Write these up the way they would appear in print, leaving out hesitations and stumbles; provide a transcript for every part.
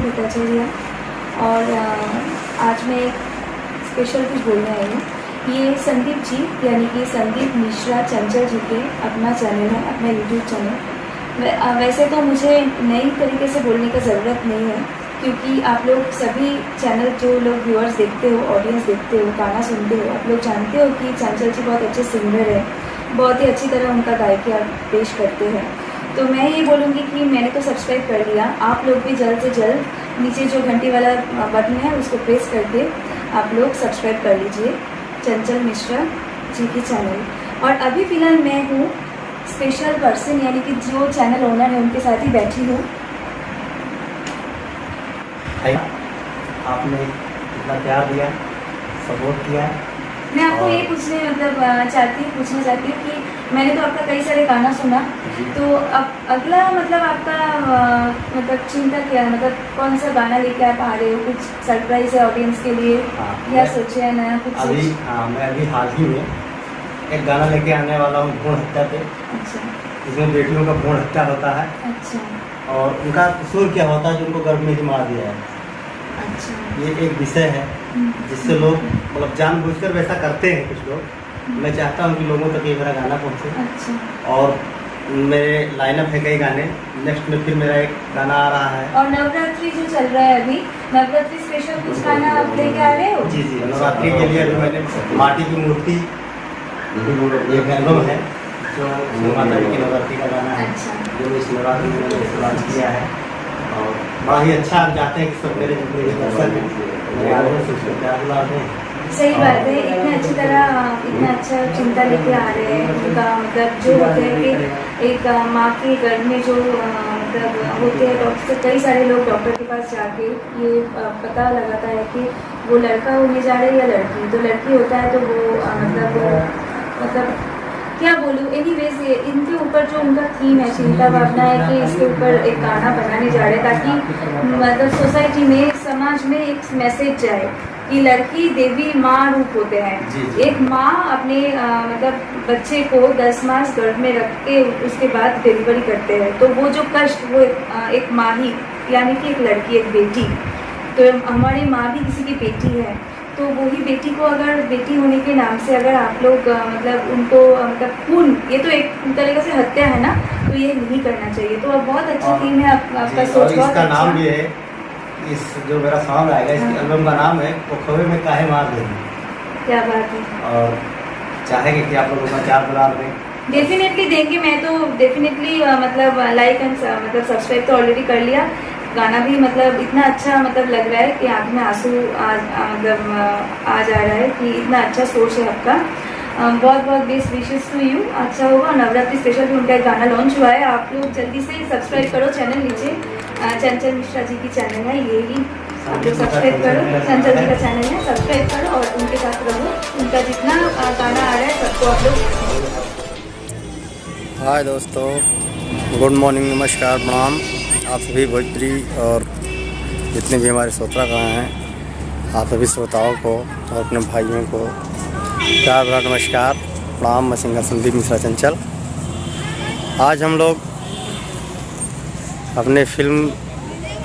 भट्टाचार्य और आज मैं एक स्पेशल कुछ बोलने आई हूँ। ये संदीप जी यानी कि संदीप मिश्रा चंचल जी के अपना चैनल है, अपना यूट्यूब चैनल। वैसे तो मुझे नई तरीके से बोलने की ज़रूरत नहीं है, क्योंकि आप लोग सभी चैनल जो लोग व्यूअर्स देखते हो, ऑडियंस देखते हो, गाना सुनते हो, आप लोग जानते हो कि चंचल जी बहुत अच्छे सिंगर है, बहुत ही अच्छी तरह उनका गायकी पेश करते हैं। तो मैं ये बोलूँगी कि मैंने तो सब्सक्राइब कर लिया, आप लोग भी जल्द से जल्द नीचे जो घंटी वाला बटन है उसको प्रेस करके आप लोग सब्सक्राइब कर लीजिए चंचल मिश्रा जी की चैनल। और अभी फ़िलहाल मैं हूँ स्पेशल पर्सन यानी कि जो चैनल ओनर है उनके साथ ही बैठी हूँ। आपने इतना प्यार दिया, सपोर्ट किया। मैं आपको ये पूछना चाहती हूँ कि मैंने तो आपका कई सारे गाना सुना, तो अब अगला मतलब आपका मतलब चिंता क्या है, मतलब कौन सा गाना लेके आप आ रहे हो? कुछ सरप्राइज है ऑडियंस के लिए या सोचे है नया कुछ? मैं अभी हाल ही में एक गाना लेके आने वाला हूँ भ्रूण हत्या पे। अच्छा। इसमें बेटियों का भ्रूण हत्या होता है। अच्छा। और उनका कसूर क्या होता है जो उनको गर्भ में ही मार दिया है। अच्छा। ये एक विषय है जिससे लोग मतलब जानबूझकर वैसा करते हैं कुछ लोग। मैं चाहता हूँ कि लोगों तक ये मेरा गाना पहुँचे। अच्छा। और मेरे लाइनअप है कई गाने, नेक्स्ट में फिर मेरा एक गाना आ रहा है। और नवरात्रि जो चल रहा है अभी, नवरात्रि स्पेशल कुछ गाना आप लेके आ रहे हो? जी, नवरात्रि के लिए अभी मैंने माटी की मूर्ति एक एल्बम है जो माता की नवरात्रि का गाना है। अच्छा। जो इस नवरात्रि में मैंने लॉन्च किया है और बड़ा ही अच्छा आप चाहते हैं कि सब मेरे जितने भी दर्शक हैं मेरे आदमी से उसको प्यार दिलाते हैं। सही बात है, इतने अच्छी तरह इतना अच्छा चिंता लेके आ रहे हैं। उनका मतलब जो होते हैं कि एक माँ के गर्भ में जो मतलब होते हैं, डॉक्टर कई सारे लोग डॉक्टर के पास जाके ये पता लगाता है कि वो लड़का होने जा रहा है या लड़की। तो लड़की होता है तो वो मतलब क्या बोलूँ, एनीवेज इनके ऊपर जो उनका थीम है, चिंता भावना है कि इसके ऊपर एक गाना बनाने जा रहे हैं ताकि मतलब सोसाइटी में, समाज में एक मैसेज जाए कि लड़की देवी माँ रूप होते हैं। एक माँ अपने मतलब बच्चे को 10 मास गर्भ में रख के उसके बाद डिलीवरी करते हैं, तो वो जो कष्ट वो एक माँ ही यानी कि एक लड़की, एक बेटी। तो हमारी माँ भी किसी की बेटी है, तो वही बेटी को अगर बेटी होने के नाम से अगर आप लोग मतलब उनको मतलब खून, ये तो एक तरीके से हत्या है ना, तो ये नहीं करना चाहिए। तो अब बहुत अच्छा थीम है आपका सोच। इसका नाम भी है, इस जो मेरा सॉन्ग आएगा इसके एल्बम का नाम है वो खबे में काहे मार देंगे। क्या बात है। और चाहेंगे कि आप लोग अपना चार दुलार दें। डेफिनेटली देंगे, मैं तो डेफिनेटली मतलब लाइक एंड मतलब सब्सक्राइब तो ऑलरेडी कर लिया। गाना भी मतलब इतना अच्छा मतलब लग रहा है कि आँख में आंसू मतलब आ जा रहा है कि इतना अच्छा सोच है आपका। बहुत बहुत बेस्ट विशेस टू यू। अच्छा होगा। नवरात्रि स्पेशल भी उनका एक गाना लॉन्च हुआ है, आप लोग जल्दी से सब्सक्राइब करो चैनल, नीचे चंचल मिश्रा जी की चैनल है, ये ही आप लोग सब्सक्राइब करो। चंचल जी का चैनल है, सब्सक्राइब करो और उनके साथ रहो। उनका जितना गाना आ रहा है सबको आप लोग। हाय दोस्तों, गुड मॉर्निंग, नमस्कार, प्रणाम। आप सभी भोजपुरी और जितने भी हमारे श्रोता हैं, आप सभी श्रोताओं को और अपने भाइयों को प्यार भरा नमस्कार, प्रणाम। मैं सिंगर संदीप मिश्रा चंचल। आज हम लोग अपने फिल्म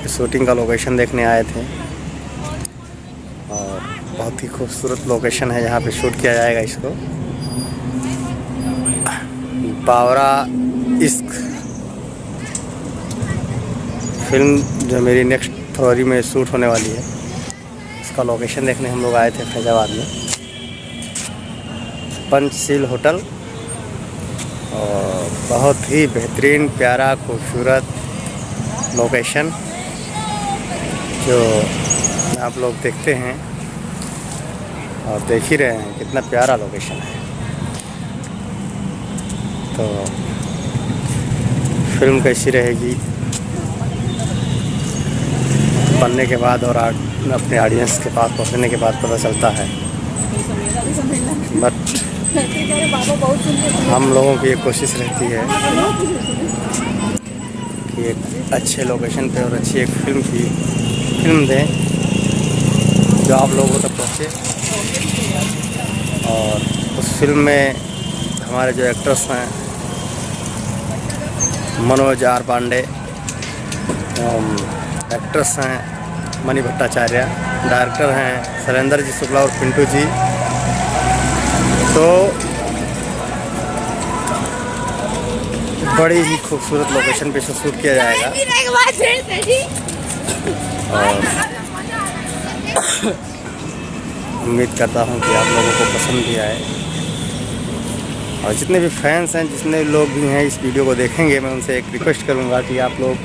की शूटिंग का लोकेशन देखने आए थे और बहुत ही खूबसूरत लोकेशन है, यहाँ पे शूट किया जाएगा इसको। बावरा इश्क फिल्म जो मेरी नेक्स्ट फरवरी में शूट होने वाली है, इसका लोकेशन देखने हम लोग आए थे फैजाबाद में, पंचशील होटल। और बहुत ही बेहतरीन, प्यारा, खूबसूरत लोकेशन जो आप लोग देखते हैं और देख ही रहे हैं कितना प्यारा लोकेशन है। तो फिल्म कैसी रहेगी बनने के बाद और अपने ऑडियंस के पास पहुंचने के बाद पता चलता है। बट हम लोगों की ये कोशिश रहती है कि एक अच्छे लोकेशन पे और अच्छी एक फिल्म दें जो आप लोगों तक पहुँचे। और उस फिल्म में हमारे जो एक्टर्स हैं, मनोज आर पांडे, एक्ट्रेस हैं मणि भट्टाचार्य, डायरेक्टर हैं शैलेंद्र जी शुक्ला और पिंटू जी। तो बड़ी ही खूबसूरत लोकेशन पे शूट किया जाएगा और उम्मीद करता हूँ कि आप लोगों को पसंद भी आए। और जितने भी फैंस हैं, जितने लोग भी हैं इस वीडियो को देखेंगे, मैं उनसे एक रिक्वेस्ट करूँगा कि आप लोग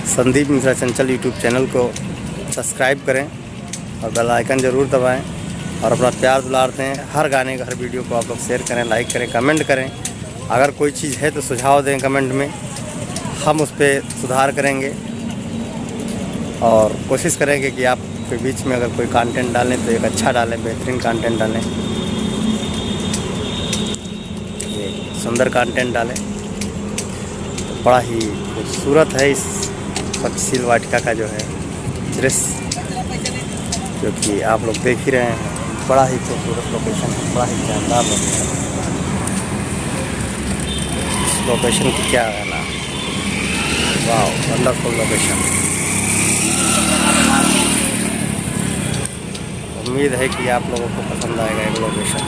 संदीप मिश्रा चंचल यूट्यूब चैनल को सब्सक्राइब करें और बेल आइकन ज़रूर दबाएं और अपना प्यार दुलार दें। हर गाने का, हर वीडियो को आप लोग शेयर करें, लाइक करें, कमेंट करें। अगर कोई चीज़ है तो सुझाव दें कमेंट में, हम उस पर सुधार करेंगे और कोशिश करेंगे कि आपके बीच में अगर कोई कंटेंट डालें तो एक अच्छा डालें, बेहतरीन कंटेंट डालें, सुंदर कंटेंट डालें। तो बड़ा ही खूबसूरत है इस पंचशील वाटिका का जो है दृश्य, जो कि आप लोग देख ही रहे हैं। बड़ा ही खूबसूरत लोकेशन है, बड़ा ही शानदार लोकेशन है। इस लोकेशन को क्या कहना, वाह, वंडरफुल लोकेशन। उम्मीद है कि आप लोगों को पसंद आएगा ये लोकेशन।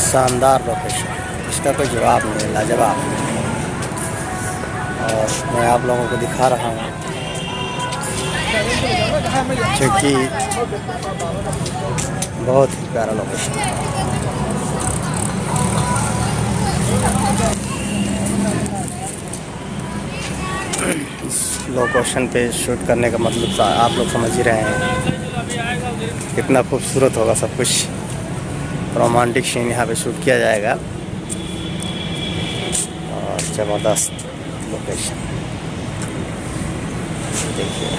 शानदार लोकेशन, इसका कोई जवाब नहीं, लाजवाब। और मैं आप लोगों को दिखा रहा हूँ क्योंकि बहुत ही प्यारा लोकेशन है। इस लोकेशन पे शूट करने का मतलब आप लोग समझ ही रहे हैं कितना खूबसूरत होगा सब कुछ। रोमांटिक सीन यहाँ पे शूट किया जाएगा और ज़बरदस्त लोकेशन देखिए।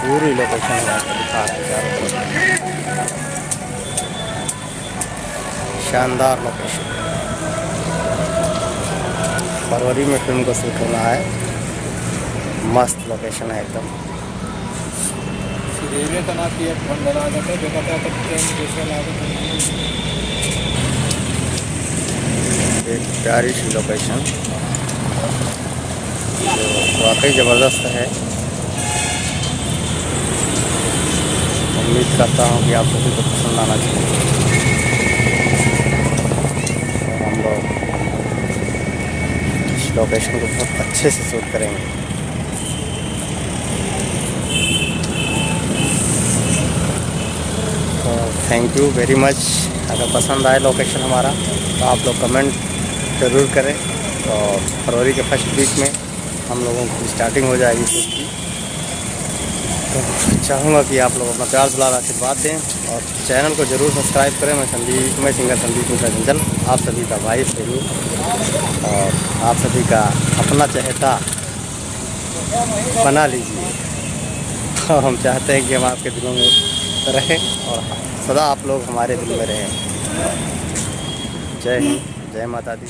पूरी लोकेशन दिखा रहे हैं, शानदार लोकेशन। फरवरी में फिल्म को शूट होना है, मस्त लोकेशन है एकदम। एक प्यारी सी लोकेशन जो वाकई ज़बरदस्त है। उम्मीद करता हूँ कि आप सभी को पसंद आना चाहिए। और हम लोग इस लोकेशन को बहुत अच्छे से शूट करेंगे। तो थैंक यू वेरी मच। अगर पसंद आए लोकेशन हमारा तो आप लोग कमेंट ज़रूर करें। और फरवरी के फर्स्ट वीक में हम लोगों की स्टार्टिंग हो जाएगी शूट की। तो चाहूँगा कि आप लोग अपना प्यार दुलार आशीर्वाद दें और चैनल को ज़रूर सब्सक्राइब करें। मैं सिंगर संदीप मिश्रा चंचल आप सभी का भाई फेरू और आप सभी का अपना चहेता बना लीजिए। और हम चाहते हैं कि हम आपके दिलों में रहें और सदा आप लोग हमारे दिल में रहें। जय हिंद, जय माता दी।